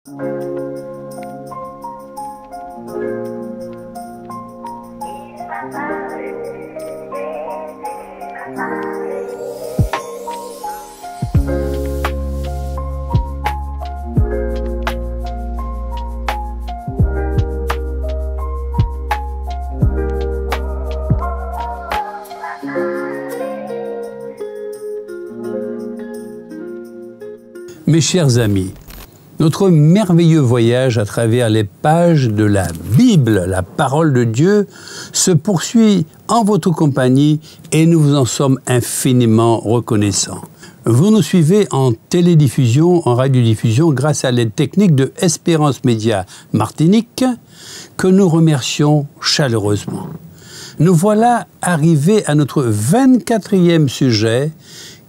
Mes chers amis, notre merveilleux voyage à travers les pages de la Bible, la parole de Dieu, se poursuit en votre compagnie et nous vous en sommes infiniment reconnaissants. Vous nous suivez en télédiffusion, en radiodiffusion, grâce à l'aide technique de Espérance Média Martinique, que nous remercions chaleureusement. Nous voilà arrivés à notre 24e sujet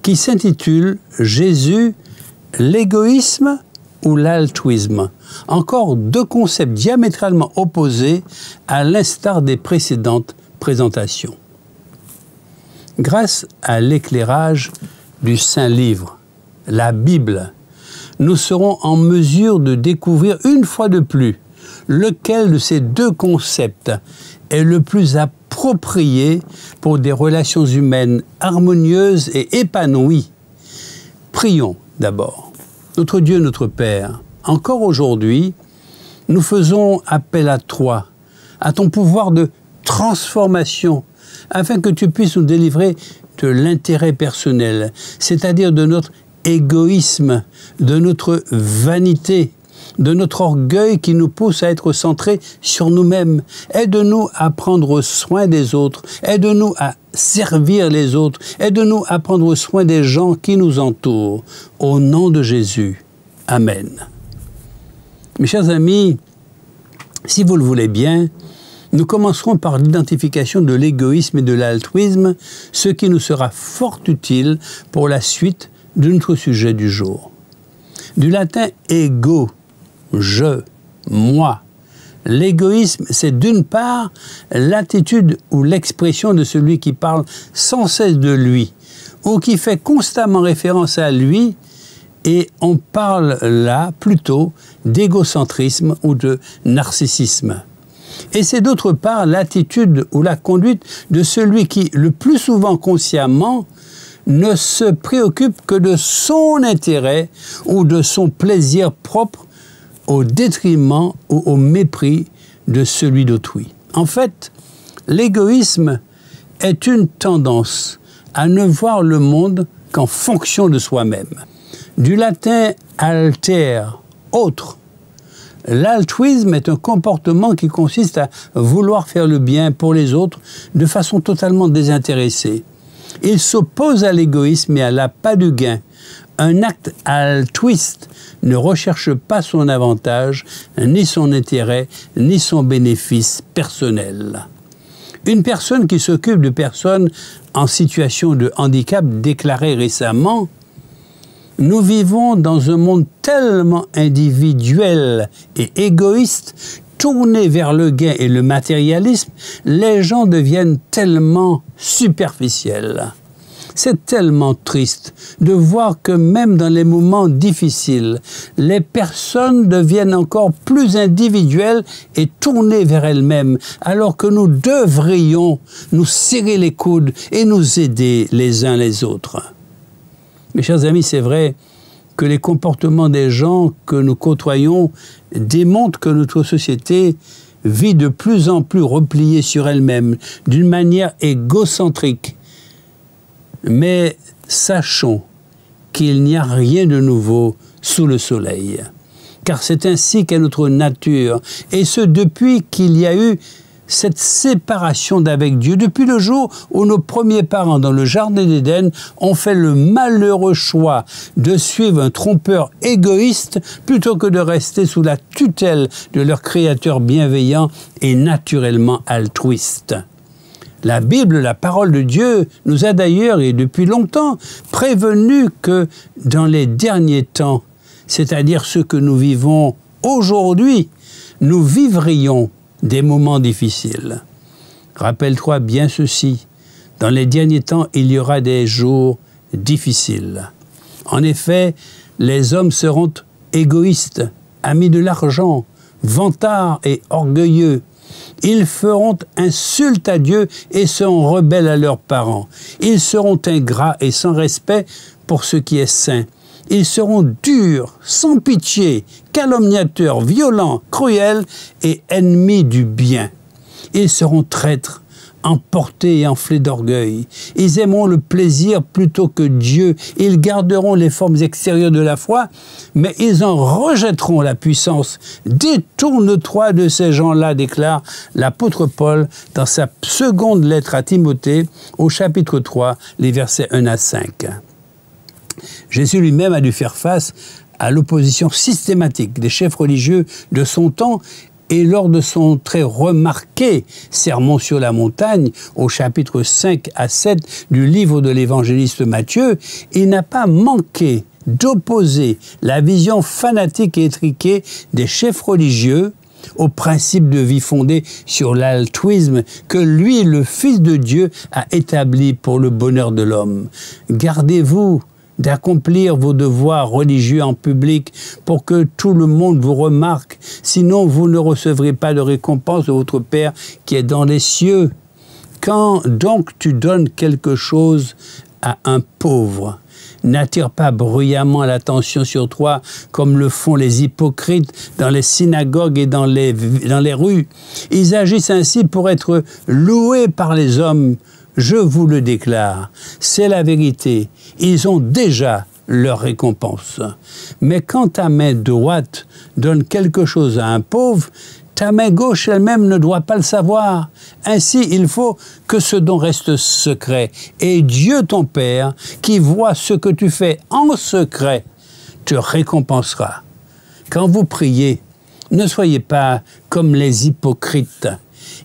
qui s'intitule « Jésus, l'égoïsme ou l'altruisme ?» Encore deux concepts diamétralement opposés à l'instar des précédentes présentations. Grâce à l'éclairage du Saint-Livre, la Bible, nous serons en mesure de découvrir une fois de plus lequel de ces deux concepts est le plus approprié pour des relations humaines harmonieuses et épanouies. Prions d'abord. Notre Dieu, notre Père, encore aujourd'hui, nous faisons appel à toi, à ton pouvoir de transformation, afin que tu puisses nous délivrer de l'intérêt personnel, c'est-à-dire de notre égoïsme, de notre vanité, de notre orgueil qui nous pousse à être centrés sur nous-mêmes. Aide-nous à prendre soin des autres, aide-nous à servir les autres, aide-nous à prendre soin des gens qui nous entourent. Au nom de Jésus. Amen. Mes chers amis, si vous le voulez bien, nous commencerons par l'identification de l'égoïsme et de l'altruisme, ce qui nous sera fort utile pour la suite de notre sujet du jour. Du latin « ego », je, moi. L'égoïsme, c'est d'une part l'attitude ou l'expression de celui qui parle sans cesse de lui, ou qui fait constamment référence à lui, et on parle là plutôt d'égocentrisme ou de narcissisme. Et c'est d'autre part l'attitude ou la conduite de celui qui, le plus souvent consciemment, ne se préoccupe que de son intérêt ou de son plaisir propre au détriment ou au mépris de celui d'autrui. En fait, l'égoïsme est une tendance à ne voir le monde qu'en fonction de soi-même. Du latin « alter », autre. L'altruisme est un comportement qui consiste à vouloir faire le bien pour les autres de façon totalement désintéressée. Il s'oppose à l'égoïsme et à l'appât du gain. Un acte altruiste ne recherche pas son avantage, ni son intérêt, ni son bénéfice personnel. Une personne qui s'occupe de personnes en situation de handicap déclarait récemment « Nous vivons dans un monde tellement individuel et égoïste, tourné vers le gain et le matérialisme, les gens deviennent tellement superficiels. » C'est tellement triste de voir que même dans les moments difficiles, les personnes deviennent encore plus individuelles et tournées vers elles-mêmes, alors que nous devrions nous serrer les coudes et nous aider les uns les autres. Mes chers amis, c'est vrai que les comportements des gens que nous côtoyons démontrent que notre société vit de plus en plus repliée sur elle-même, d'une manière égocentrique. Mais sachons qu'il n'y a rien de nouveau sous le soleil, car c'est ainsi qu'est notre nature, et ce depuis qu'il y a eu cette séparation d'avec Dieu, depuis le jour où nos premiers parents dans le jardin d'Éden ont fait le malheureux choix de suivre un trompeur égoïste plutôt que de rester sous la tutelle de leur Créateur bienveillant et naturellement altruiste. La Bible, la parole de Dieu, nous a d'ailleurs, et depuis longtemps, prévenu que dans les derniers temps, c'est-à-dire ce que nous vivons aujourd'hui, nous vivrions des moments difficiles. Rappelle-toi bien ceci, dans les derniers temps, il y aura des jours difficiles. En effet, les hommes seront égoïstes, amis de l'argent, vantards et orgueilleux. Ils feront insulte à Dieu et seront rebelles à leurs parents. Ils seront ingrats et sans respect pour ce qui est saint. Ils seront durs, sans pitié, calomniateurs, violents, cruels et ennemis du bien. Ils seront traîtres, emportés et enflés d'orgueil. Ils aimeront le plaisir plutôt que Dieu. Ils garderont les formes extérieures de la foi, mais ils en rejetteront la puissance. Détourne-toi de ces gens-là, déclare l'apôtre Paul dans sa seconde lettre à Timothée, au chapitre 3, les versets 1 à 5. Jésus lui-même a dû faire face à l'opposition systématique des chefs religieux de son temps. Et lors de son très remarqué Sermon sur la montagne, au chapitre 5 à 7 du livre de l'évangéliste Matthieu, il n'a pas manqué d'opposer la vision fanatique et étriquée des chefs religieux au principe de vie fondé sur l'altruisme que lui, le Fils de Dieu, a établi pour le bonheur de l'homme. Gardez-vous d'accomplir vos devoirs religieux en public pour que tout le monde vous remarque, sinon vous ne recevrez pas de récompense de votre Père qui est dans les cieux. Quand donc tu donnes quelque chose à un pauvre, n'attire pas bruyamment l'attention sur toi comme le font les hypocrites dans les synagogues et dans les rues. Ils agissent ainsi pour être loués par les hommes. Je vous le déclare, c'est la vérité. Ils ont déjà leur récompense. Mais quand ta main droite donne quelque chose à un pauvre, ta main gauche elle-même ne doit pas le savoir. Ainsi, il faut que ce don reste secret. Et Dieu ton Père, qui voit ce que tu fais en secret, te récompensera. Quand vous priez, ne soyez pas comme les hypocrites.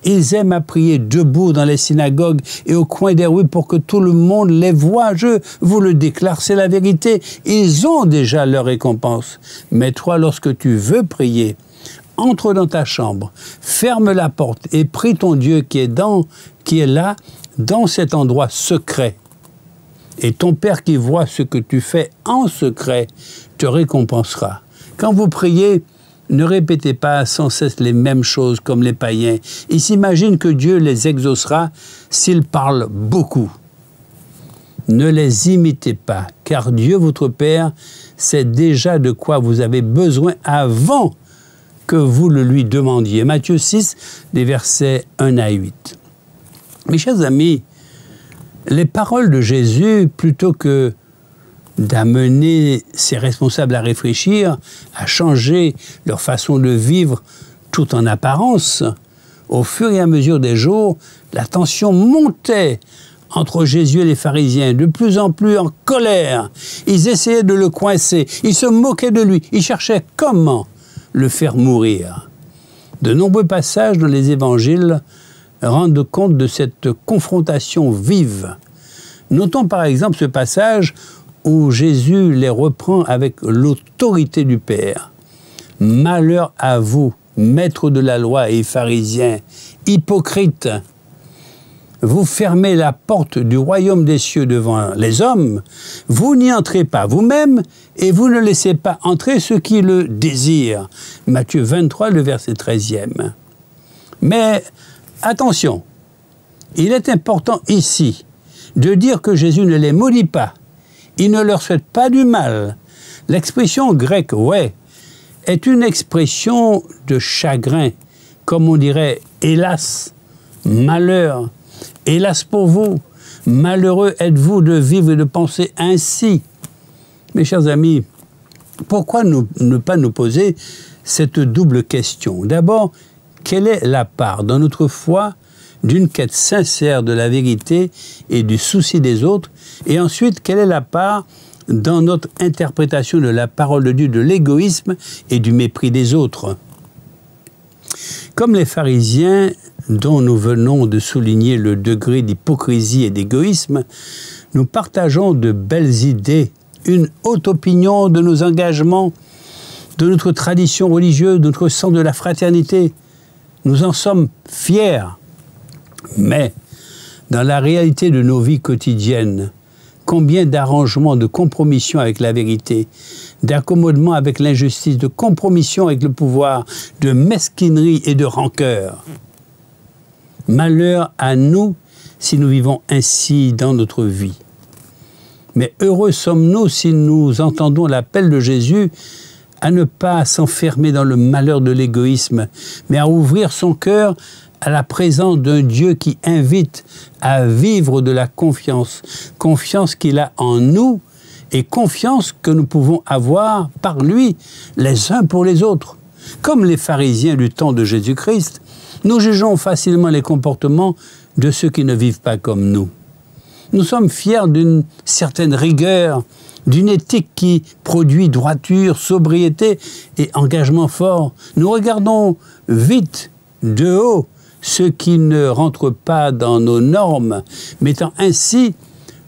Ils aiment à prier debout dans les synagogues et au coin des rues pour que tout le monde les voie. Je vous le déclare, c'est la vérité. Ils ont déjà leur récompense. Mais toi, lorsque tu veux prier, entre dans ta chambre, ferme la porte et prie ton Dieu qui est là, dans cet endroit secret. Et ton Père qui voit ce que tu fais en secret te récompensera. Quand vous priez, ne répétez pas sans cesse les mêmes choses comme les païens. Ils s'imaginent que Dieu les exaucera s'ils parlent beaucoup. Ne les imitez pas, car Dieu, votre Père, sait déjà de quoi vous avez besoin avant que vous le lui demandiez. Matthieu 6, des versets 1 à 8. Mes chers amis, les paroles de Jésus, plutôt que d'amener ses responsables à réfléchir, à changer leur façon de vivre tout en apparence, au fur et à mesure des jours, la tension montait entre Jésus et les pharisiens, de plus en plus en colère. Ils essayaient de le coincer, ils se moquaient de lui, ils cherchaient comment le faire mourir. De nombreux passages dans les évangiles rendent compte de cette confrontation vive. Notons par exemple ce passage où Jésus les reprend avec l'autorité du Père. « Malheur à vous, maîtres de la loi et pharisiens, hypocrites, vous fermez la porte du royaume des cieux devant les hommes, vous n'y entrez pas vous-même et vous ne laissez pas entrer ceux qui le désirent. » Matthieu 23, le verset 13e. Mais attention, il est important ici de dire que Jésus ne les maudit pas. Il ne leur souhaite pas du mal. L'expression grecque « ouais » est une expression de chagrin, comme on dirait « hélas »,« malheur »,« hélas pour vous »,« malheureux êtes-vous de vivre et de penser ainsi ». Mes chers amis, pourquoi ne pas nous poser cette double question? D'abord, quelle est la part dans notre foi d'une quête sincère de la vérité et du souci des autres? Et ensuite, quelle est la part dans notre interprétation de la parole de Dieu de l'égoïsme et du mépris des autres? Comme les pharisiens, dont nous venons de souligner le degré d'hypocrisie et d'égoïsme, nous partageons de belles idées, une haute opinion de nos engagements, de notre tradition religieuse, de notre sens de la fraternité. Nous en sommes fiers. Mais, dans la réalité de nos vies quotidiennes, combien d'arrangements, de compromissions avec la vérité, d'accommodement avec l'injustice, de compromission avec le pouvoir, de mesquinerie et de rancœur. Malheur à nous si nous vivons ainsi dans notre vie. Mais heureux sommes-nous si nous entendons l'appel de Jésus à ne pas s'enfermer dans le malheur de l'égoïsme, mais à ouvrir son cœur à la présence d'un Dieu qui invite à vivre de la confiance, confiance qu'il a en nous et confiance que nous pouvons avoir par lui les uns pour les autres. Comme les pharisiens du temps de Jésus-Christ, nous jugeons facilement les comportements de ceux qui ne vivent pas comme nous. Nous sommes fiers d'une certaine rigueur, d'une éthique qui produit droiture, sobriété et engagement fort. Nous regardons vite de haut ceux qui ne rentrent pas dans nos normes, mettant ainsi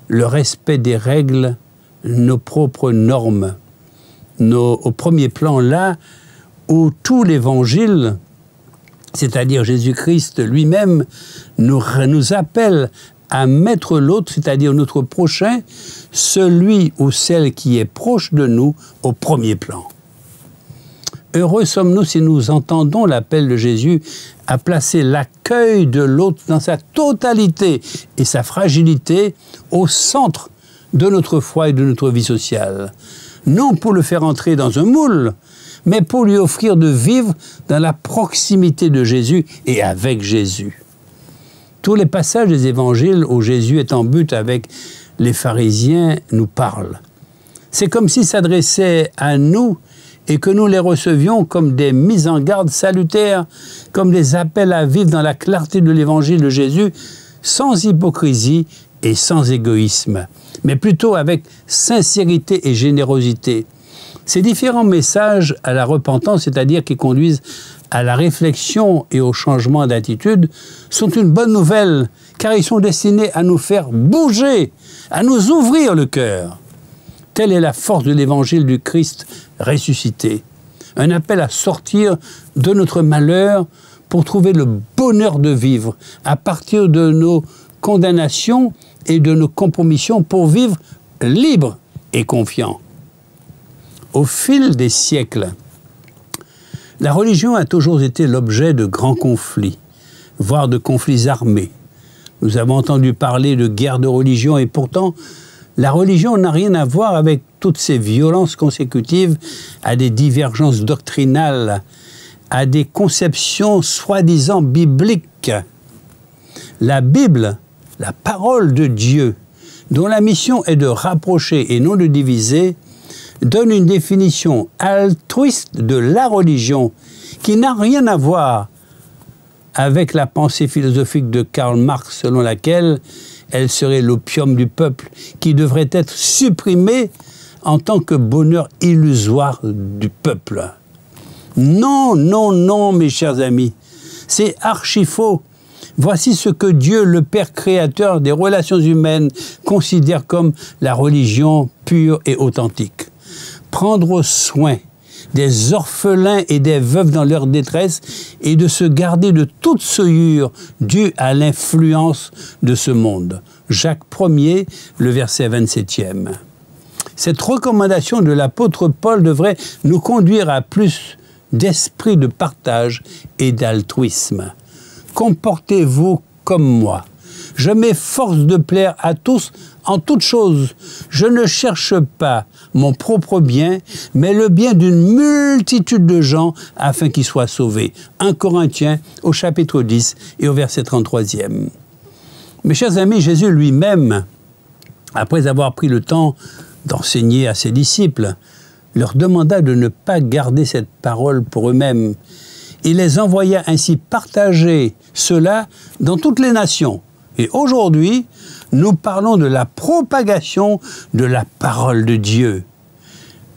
le respect des règles, nos propres normes. Au premier plan, là où tout l'Évangile, c'est-à-dire Jésus-Christ lui-même, nous appelle à mettre l'autre, c'est-à-dire notre prochain, celui ou celle qui est proche de nous, au premier plan. Heureux sommes-nous si nous entendons l'appel de Jésus à placer l'accueil de l'autre dans sa totalité et sa fragilité au centre de notre foi et de notre vie sociale. Non pour le faire entrer dans un moule, mais pour lui offrir de vivre dans la proximité de Jésus et avec Jésus. Tous les passages des évangiles où Jésus est en but avec les pharisiens nous parlent. C'est comme s'il s'adressait à nous et que nous les recevions comme des mises en garde salutaires, comme des appels à vivre dans la clarté de l'évangile de Jésus, sans hypocrisie et sans égoïsme, mais plutôt avec sincérité et générosité. Ces différents messages à la repentance, c'est-à-dire qui conduisent à la réflexion et au changement d'attitude, sont une bonne nouvelle, car ils sont destinés à nous faire bouger, à nous ouvrir le cœur. Telle est la force de l'évangile du Christ ressuscité. Un appel à sortir de notre malheur pour trouver le bonheur de vivre, à partir de nos condamnations et de nos compromissions pour vivre libre et confiant. Au fil des siècles, la religion a toujours été l'objet de grands conflits, voire de conflits armés. Nous avons entendu parler de guerres de religion et pourtant, la religion n'a rien à voir avec toutes ces violences consécutives à des divergences doctrinales, à des conceptions soi-disant bibliques. La Bible, la parole de Dieu, dont la mission est de rapprocher et non de diviser, donne une définition altruiste de la religion qui n'a rien à voir avec la pensée philosophique de Karl Marx selon laquelle elle serait l'opium du peuple qui devrait être supprimé en tant que bonheur illusoire du peuple. Non, non, non, mes chers amis, c'est archi faux. Voici ce que Dieu, le Père créateur des relations humaines, considère comme la religion pure et authentique. Prendre soin des orphelins et des veuves dans leur détresse et de se garder de toute souillure due à l'influence de ce monde. Jacques 1er, le verset 27e. Cette recommandation de l'apôtre Paul devrait nous conduire à plus d'esprit de partage et d'altruisme. Comportez-vous comme moi. Je m'efforce de plaire à tous en toutes choses. Je ne cherche pas mon propre bien, mais le bien d'une multitude de gens afin qu'ils soient sauvés. 1 Corinthiens au chapitre 10 et au verset 33e. Mes chers amis, Jésus lui-même, après avoir pris le temps d'enseigner à ses disciples, leur demanda de ne pas garder cette parole pour eux-mêmes. Il les envoya ainsi partager cela dans toutes les nations. Et aujourd'hui, nous parlons de la propagation de la parole de Dieu.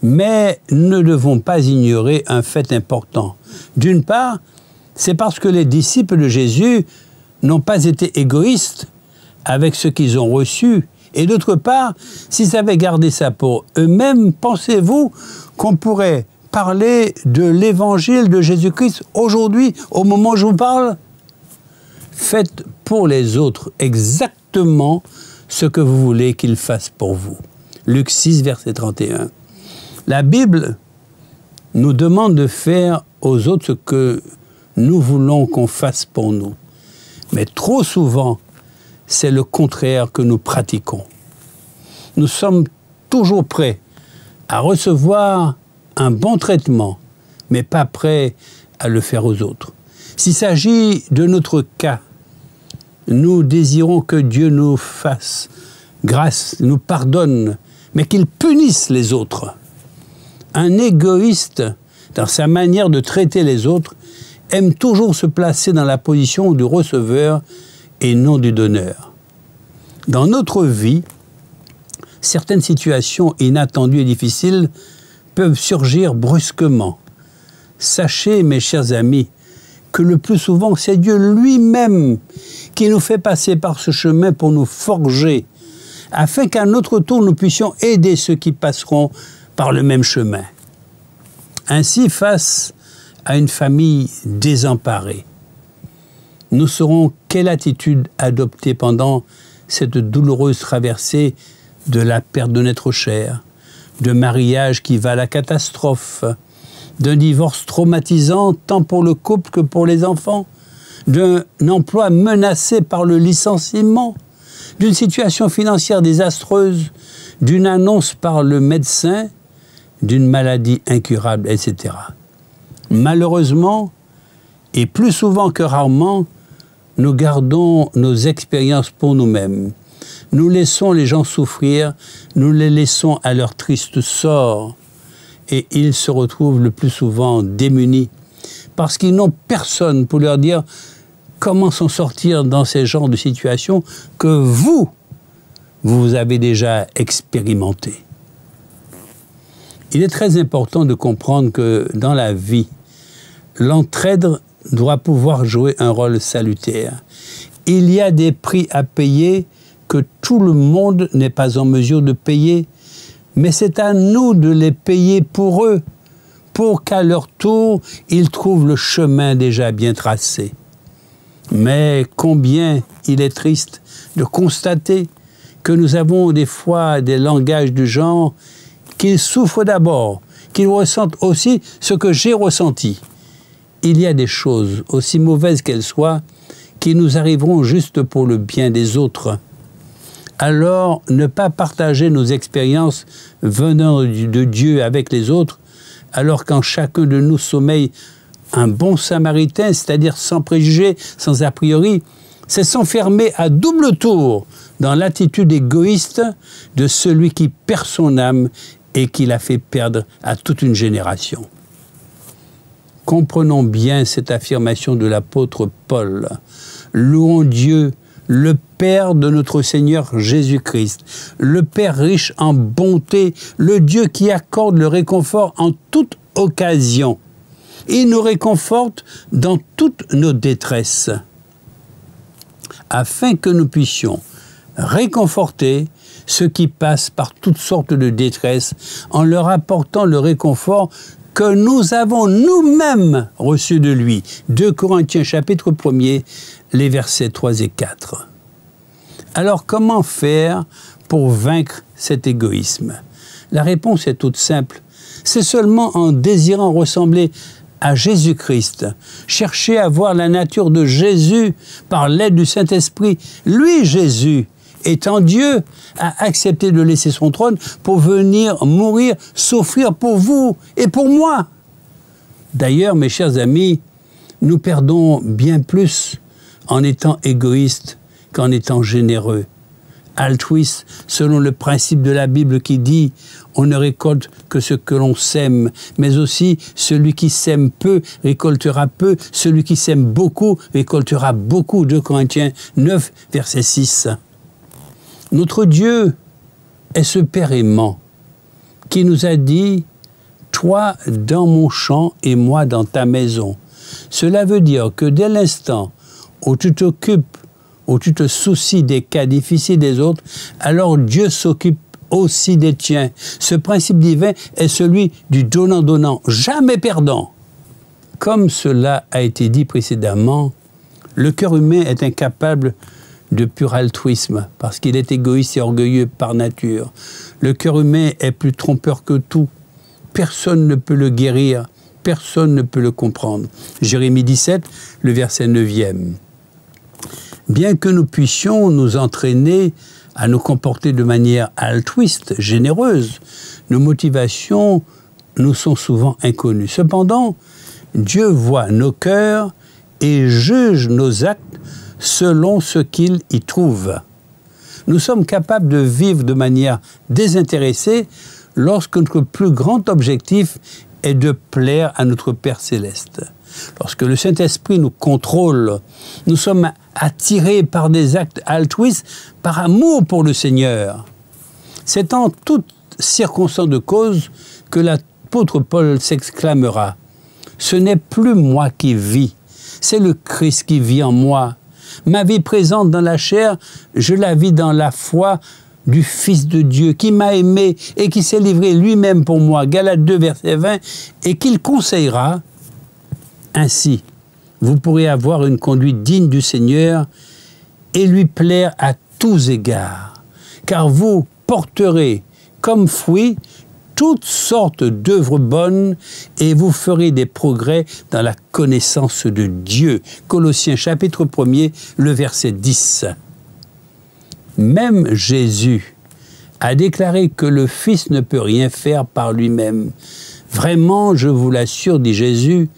Mais nous ne devons pas ignorer un fait important. D'une part, c'est parce que les disciples de Jésus n'ont pas été égoïstes avec ce qu'ils ont reçu. Et d'autre part, s'ils avaient gardé ça pour eux-mêmes, pensez-vous qu'on pourrait parler de l'évangile de Jésus-Christ aujourd'hui, au moment où je vous parle? Faites pour les autres exactement ce que vous voulez qu'ils fassent pour vous. Luc 6, verset 31. La Bible nous demande de faire aux autres ce que nous voulons qu'on fasse pour nous. Mais trop souvent, c'est le contraire que nous pratiquons. Nous sommes toujours prêts à recevoir un bon traitement, mais pas prêts à le faire aux autres. S'il s'agit de notre cas, nous désirons que Dieu nous fasse grâce, nous pardonne, mais qu'il punisse les autres. Un égoïste, dans sa manière de traiter les autres, aime toujours se placer dans la position du receveur et non du donneur. Dans notre vie, certaines situations inattendues et difficiles peuvent surgir brusquement. Sachez, mes chers amis, que le plus souvent, c'est Dieu lui-même qui nous fait passer par ce chemin pour nous forger, afin qu'à notre tour, nous puissions aider ceux qui passeront par le même chemin. Ainsi, face à une famille désemparée, nous saurons quelle attitude adopter pendant cette douloureuse traversée de la perte de notre cher, de mariage qui va à la catastrophe, d'un divorce traumatisant tant pour le couple que pour les enfants, d'un emploi menacé par le licenciement, d'une situation financière désastreuse, d'une annonce par le médecin, d'une maladie incurable, etc. Malheureusement, et plus souvent que rarement, nous gardons nos expériences pour nous-mêmes. Nous laissons les gens souffrir, nous les laissons à leur triste sort. Et ils se retrouvent le plus souvent démunis parce qu'ils n'ont personne pour leur dire comment s'en sortir dans ces genres de situations que vous avez déjà expérimenté. Il est très important de comprendre que dans la vie, l'entraide doit pouvoir jouer un rôle salutaire. Il y a des prix à payer que tout le monde n'est pas en mesure de payer, mais c'est à nous de les payer pour eux, pour qu'à leur tour, ils trouvent le chemin déjà bien tracé. Mais combien il est triste de constater que nous avons des fois des langages du genre qu'ils souffrent d'abord, qu'ils ressentent aussi ce que j'ai ressenti. Il y a des choses, aussi mauvaises qu'elles soient, qui nous arriveront juste pour le bien des autres. Alors, ne pas partager nos expériences venant de Dieu avec les autres, alors qu'en chacun de nous sommeille un bon samaritain, c'est-à-dire sans préjugés, sans a priori, c'est s'enfermer à double tour dans l'attitude égoïste de celui qui perd son âme et qui l'a fait perdre à toute une génération. Comprenons bien cette affirmation de l'apôtre Paul. Louons Dieu, le Père de notre Seigneur Jésus-Christ, le Père riche en bonté, le Dieu qui accorde le réconfort en toute occasion. Il nous réconforte dans toutes nos détresses, afin que nous puissions réconforter ceux qui passent par toutes sortes de détresses en leur apportant le réconfort que nous avons nous-mêmes reçu de lui. 2 Corinthiens chapitre 1er, les versets 3 et 4. Alors comment faire pour vaincre cet égoïsme? La réponse est toute simple. C'est seulement en désirant ressembler à Jésus-Christ, chercher à voir la nature de Jésus par l'aide du Saint-Esprit. Lui, Jésus, étant Dieu, a accepté de laisser son trône pour venir mourir, souffrir pour vous et pour moi. D'ailleurs, mes chers amis, nous perdons bien plus en étant égoïstes qu'en étant généreux. Altruiste, selon le principe de la Bible qui dit « On ne récolte que ce que l'on sème », mais aussi « Celui qui sème peu récoltera peu, celui qui sème beaucoup récoltera beaucoup ». 2 Corinthiens 9, verset 6. Notre Dieu est ce Père aimant qui nous a dit « Toi dans mon champ et moi dans ta maison ». Cela veut dire que dès l'instant où tu t'occupes, où tu te soucies des cas difficiles des autres, alors Dieu s'occupe aussi des tiens. Ce principe divin est celui du donnant-donnant, jamais perdant. Comme cela a été dit précédemment, le cœur humain est incapable de pur altruisme, parce qu'il est égoïste et orgueilleux par nature. Le cœur humain est plus trompeur que tout. personne ne peut le guérir, personne ne peut le comprendre. Jérémie 17, le verset 9e. Bien que nous puissions nous entraîner à nous comporter de manière altruiste, généreuse, nos motivations nous sont souvent inconnues. Cependant, Dieu voit nos cœurs et juge nos actes selon ce qu'il y trouve. Nous sommes capables de vivre de manière désintéressée lorsque notre plus grand objectif est de plaire à notre Père Céleste. Lorsque le Saint-Esprit nous contrôle, nous sommes attirés par des actes altruistes, par amour pour le Seigneur. C'est en toute circonstance de cause que l'apôtre Paul s'exclamera « Ce n'est plus moi qui vis, c'est le Christ qui vit en moi. Ma vie présente dans la chair, je la vis dans la foi du Fils de Dieu qui m'a aimé et qui s'est livré lui-même pour moi. » Galates 2, verset 20, et qu'il conseillera ainsi. Vous pourrez avoir une conduite digne du Seigneur et lui plaire à tous égards, car vous porterez comme fruit toutes sortes d'œuvres bonnes et vous ferez des progrès dans la connaissance de Dieu. Colossiens chapitre 1er, le verset 10. Même Jésus a déclaré que le Fils ne peut rien faire par lui-même. Vraiment, je vous l'assure, dit Jésus,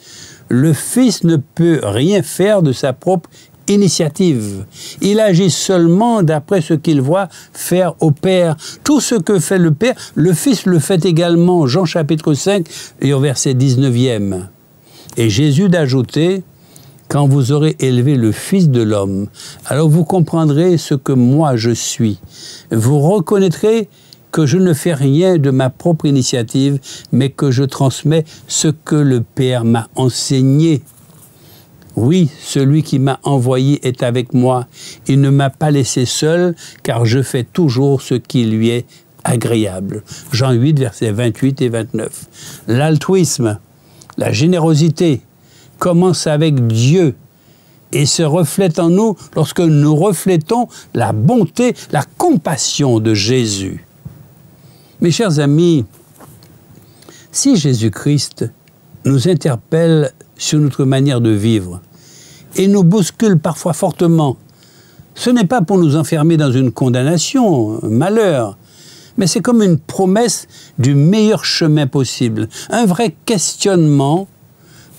le Fils ne peut rien faire de sa propre initiative. Il agit seulement d'après ce qu'il voit faire au Père. Tout ce que fait le Père, le Fils le fait également. Jean chapitre 5 et au verset 19e. Et Jésus d'ajouter, quand vous aurez élevé le Fils de l'homme, alors vous comprendrez ce que moi je suis. Vous reconnaîtrez que je ne fais rien de ma propre initiative, mais que je transmets ce que le Père m'a enseigné. Oui, celui qui m'a envoyé est avec moi. Il ne m'a pas laissé seul, car je fais toujours ce qui lui est agréable. Jean 8, versets 28 et 29. L'altruisme, la générosité, commence avec Dieu et se reflète en nous lorsque nous reflétons la bonté, la compassion de Jésus. Mes chers amis, si Jésus-Christ nous interpelle sur notre manière de vivre et nous bouscule parfois fortement, ce n'est pas pour nous enfermer dans une condamnation, un malheur, mais c'est comme une promesse du meilleur chemin possible, un vrai questionnement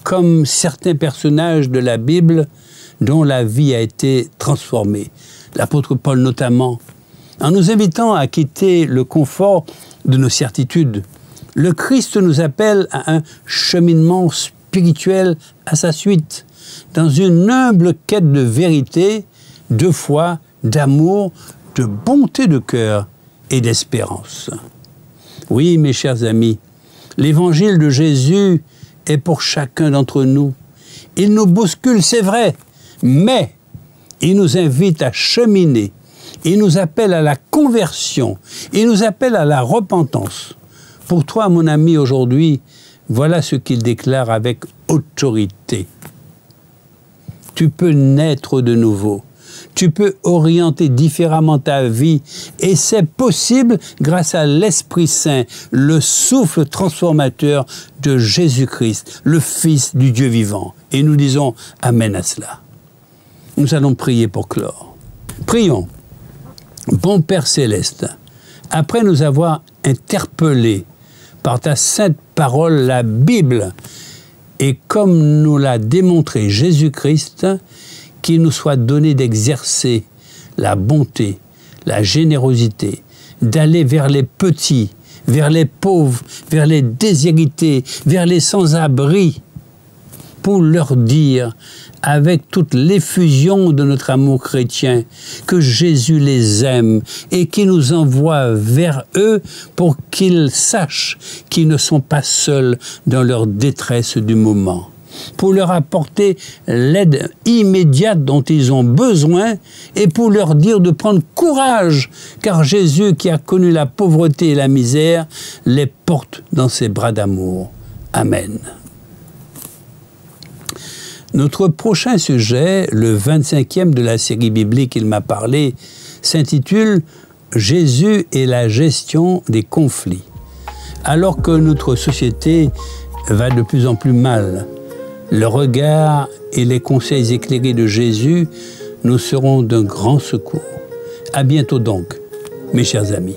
comme certains personnages de la Bible dont la vie a été transformée. L'apôtre Paul notamment, en nous invitant à quitter le confort de nos certitudes. Le Christ nous appelle à un cheminement spirituel à sa suite, dans une humble quête de vérité, de foi, d'amour, de bonté de cœur et d'espérance. Oui, mes chers amis, l'évangile de Jésus est pour chacun d'entre nous. Il nous bouscule, c'est vrai, mais il nous invite à cheminer. Il nous appelle à la conversion. Il nous appelle à la repentance. Pour toi, mon ami, aujourd'hui, voilà ce qu'il déclare avec autorité. Tu peux naître de nouveau. Tu peux orienter différemment ta vie. Et c'est possible grâce à l'Esprit Saint, le souffle transformateur de Jésus-Christ, le Fils du Dieu vivant. Et nous disons Amen à cela. Nous allons prier pour clore. Prions. Bon Père Céleste, après nous avoir interpellés par ta sainte parole, la Bible, et comme nous l'a démontré Jésus-Christ, qu'il nous soit donné d'exercer la bonté, la générosité, d'aller vers les petits, vers les pauvres, vers les déshérités, vers les sans-abri, pour leur dire, avec toute l'effusion de notre amour chrétien, que Jésus les aime et qu'il nous envoie vers eux pour qu'ils sachent qu'ils ne sont pas seuls dans leur détresse du moment, pour leur apporter l'aide immédiate dont ils ont besoin et pour leur dire de prendre courage, car Jésus, qui a connu la pauvreté et la misère, les porte dans ses bras d'amour. Amen. Notre prochain sujet, le 25e de la série biblique Il m'a parlé, s'intitule « Jésus et la gestion des conflits ». Alors que notre société va de plus en plus mal, le regard et les conseils éclairés de Jésus nous seront d'un grand secours. À bientôt donc, mes chers amis.